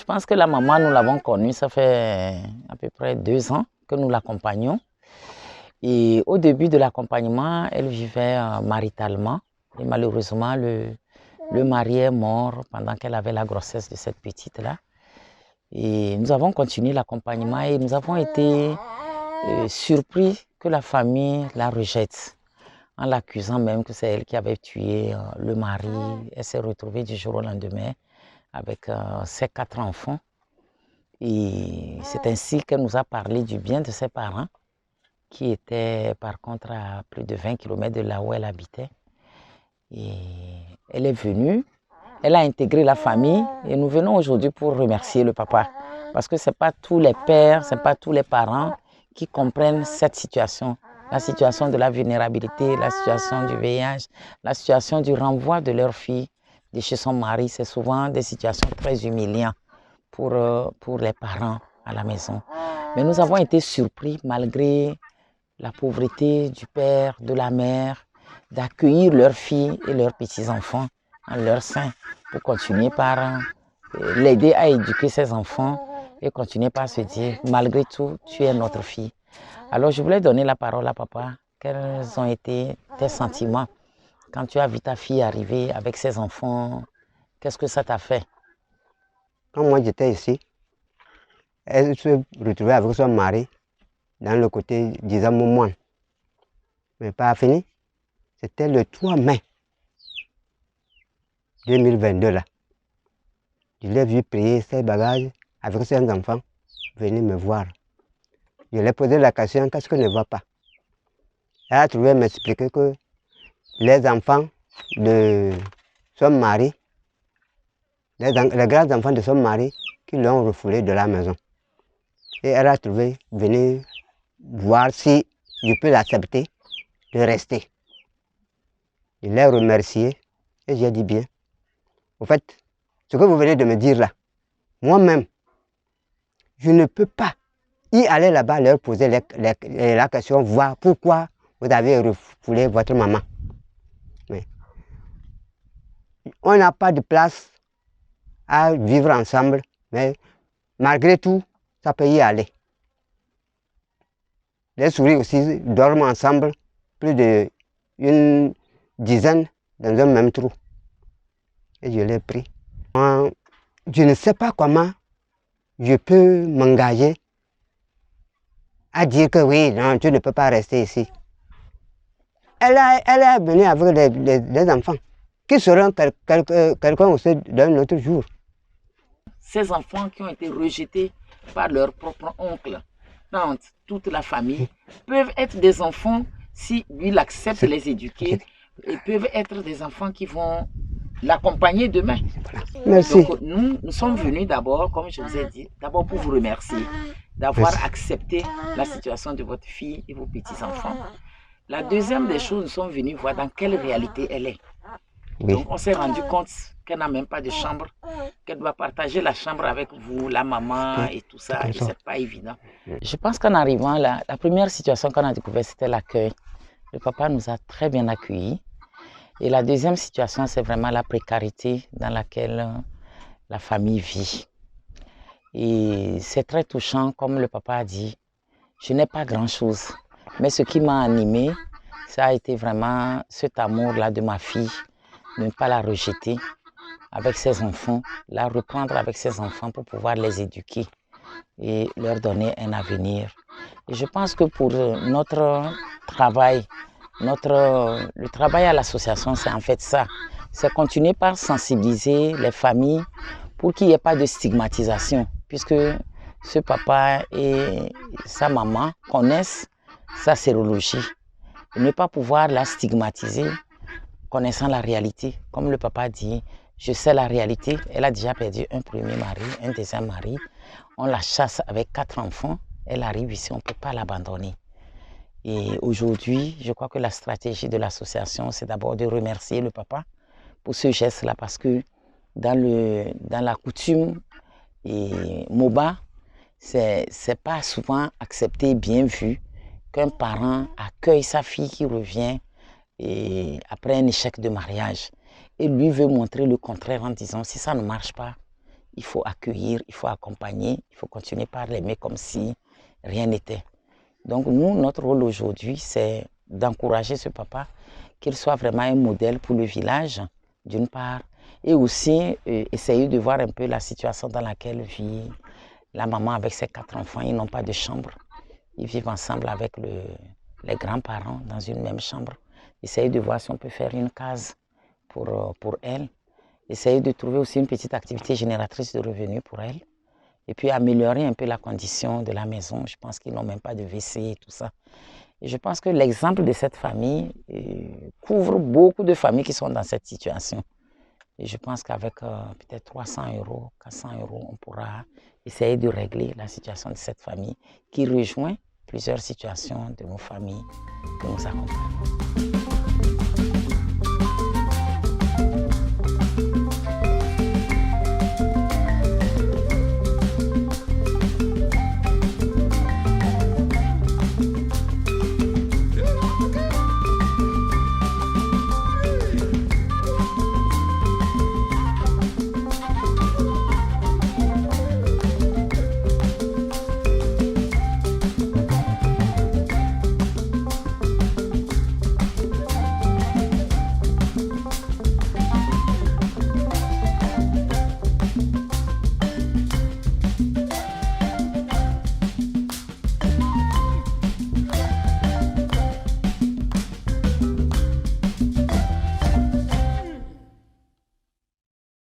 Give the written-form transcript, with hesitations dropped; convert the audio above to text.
Je pense que la maman, nous l'avons connue, ça fait à peu près 2 ans que nous l'accompagnons. Et au début de l'accompagnement, elle vivait maritalement. Et malheureusement, le mari est mort pendant qu'elle avait la grossesse de cette petite-là. Et nous avons continué l'accompagnement et nous avons été surpris que la famille la rejette, en l'accusant même que c'est elle qui avait tué le mari. Elle s'est retrouvée du jour au lendemain avec ses 4 enfants. Et c'est ainsi qu'elle nous a parlé du bien de ses parents, qui étaient par contre à plus de 20 km de là où elle habitait. Et elle est venue, elle a intégré la famille et nous venons aujourd'hui pour remercier le papa. Parce que ce n'est pas tous les pères, ce n'est pas tous les parents qui comprennent cette situation. La situation de la vulnérabilité, la situation du VIH, la situation du renvoi de leur fille de chez son mari, c'est souvent des situations très humiliantes pour les parents à la maison. Mais nous avons été surpris, malgré la pauvreté du père, de la mère, d'accueillir leurs filles et leurs petits-enfants en leur sein pour continuer par l'aider à éduquer ses enfants et continuer par se dire, malgré tout, tu es notre fille. Alors je voulais donner la parole à papa. Quels ont été tes sentiments quand tu as vu ta fille arriver avec ses enfants? Qu'est-ce que ça t'a fait? Quand moi j'étais ici, elle se retrouvait avec son mari dans le côté d'Isamoumoine. Mais pas fini. C'était le 3 mai 2022 là. Je l'ai vu prier ses bagages avec ses enfants, venir me voir. Je lui ai posé la question, qu'est-ce que ne va pas? Elle a trouvé à m'expliquer que les enfants de son mari, les grands-enfants de son mari, qui l'ont refoulé de la maison. Et elle a trouvé venir voir si je peux l'accepter de rester. Je l'ai remercié et j'ai dit bien. En fait, ce que vous venez de me dire là, moi-même, je ne peux pas y aller là-bas leur poser la question, voir pourquoi vous avez refoulé votre maman. Mais on n'a pas de place à vivre ensemble, mais malgré tout, ça peut y aller. Les souris aussi dorment ensemble, plus d'une dizaine dans un même trou. Et je l'ai pris. Je ne sais pas comment je peux m'engager à dire que oui, non, tu ne peux pas rester ici. Elle est venue avec des enfants qui seront quelqu'un aussi d'un autre jour. Ces enfants qui ont été rejetés par leur propre oncle, tante, toute la famille, peuvent être des enfants, si lui il accepte de les éduquer, et peuvent être des enfants qui vont l'accompagner demain. Merci. Donc nous sommes venus d'abord, comme je vous ai dit, d'abord pour vous remercier d'avoir accepté la situation de votre fille et vos petits-enfants. La deuxième des choses, nous sommes venus voir dans quelle réalité elle est. Oui. Donc on s'est rendu compte qu'elle n'a même pas de chambre, qu'elle doit partager la chambre avec vous, la maman et tout ça, et c'est pas évident. Je pense qu'en arrivant là, la première situation qu'on a découverte, c'était l'accueil. Le papa nous a très bien accueillis. Et la deuxième situation, c'est vraiment la précarité dans laquelle la famille vit. Et c'est très touchant, comme le papa a dit, je n'ai pas grand-chose. Mais ce qui m'a animé, ça a été vraiment cet amour-là de ma fille, de ne pas la rejeter avec ses enfants, la reprendre avec ses enfants pour pouvoir les éduquer et leur donner un avenir. Et je pense que pour notre travail, le travail à l'association, c'est en fait ça. C'est continuer par sensibiliser les familles pour qu'il n'y ait pas de stigmatisation, puisque ce papa et sa maman connaissent sa sérologie. Et ne pas pouvoir la stigmatiser, connaissant la réalité. Comme le papa dit, je sais la réalité, elle a déjà perdu un premier mari, un deuxième mari. On la chasse avec 4 enfants, elle arrive ici, on ne peut pas l'abandonner. Et aujourd'hui, je crois que la stratégie de l'association, c'est d'abord de remercier le papa pour ce geste-là, parce que dans la coutume et Moba, c'est pas souvent accepté, bien vu, qu'un parent accueille sa fille qui revient et après un échec de mariage. Et lui veut montrer le contraire en disant, si ça ne marche pas, il faut accueillir, il faut accompagner, il faut continuer par l'aimer comme si rien n'était. Donc nous, notre rôle aujourd'hui, c'est d'encourager ce papa, qu'il soit vraiment un modèle pour le village, d'une part, et aussi essayer de voir un peu la situation dans laquelle vit la maman avec ses 4 enfants. Ils n'ont pas de chambre. Ils vivent ensemble avec les grands-parents dans une même chambre. Essayer de voir si on peut faire une case pour elle. Essayer de trouver aussi une petite activité génératrice de revenus pour elle. Et puis améliorer un peu la condition de la maison. Je pense qu'ils n'ont même pas de WC et tout ça. Et je pense que l'exemple de cette famille couvre beaucoup de familles qui sont dans cette situation. Et je pense qu'avec peut-être 300 €, 400 €, on pourra essayer de régler la situation de cette famille qui rejoint plusieurs situations de nos familles que nous accompagnons.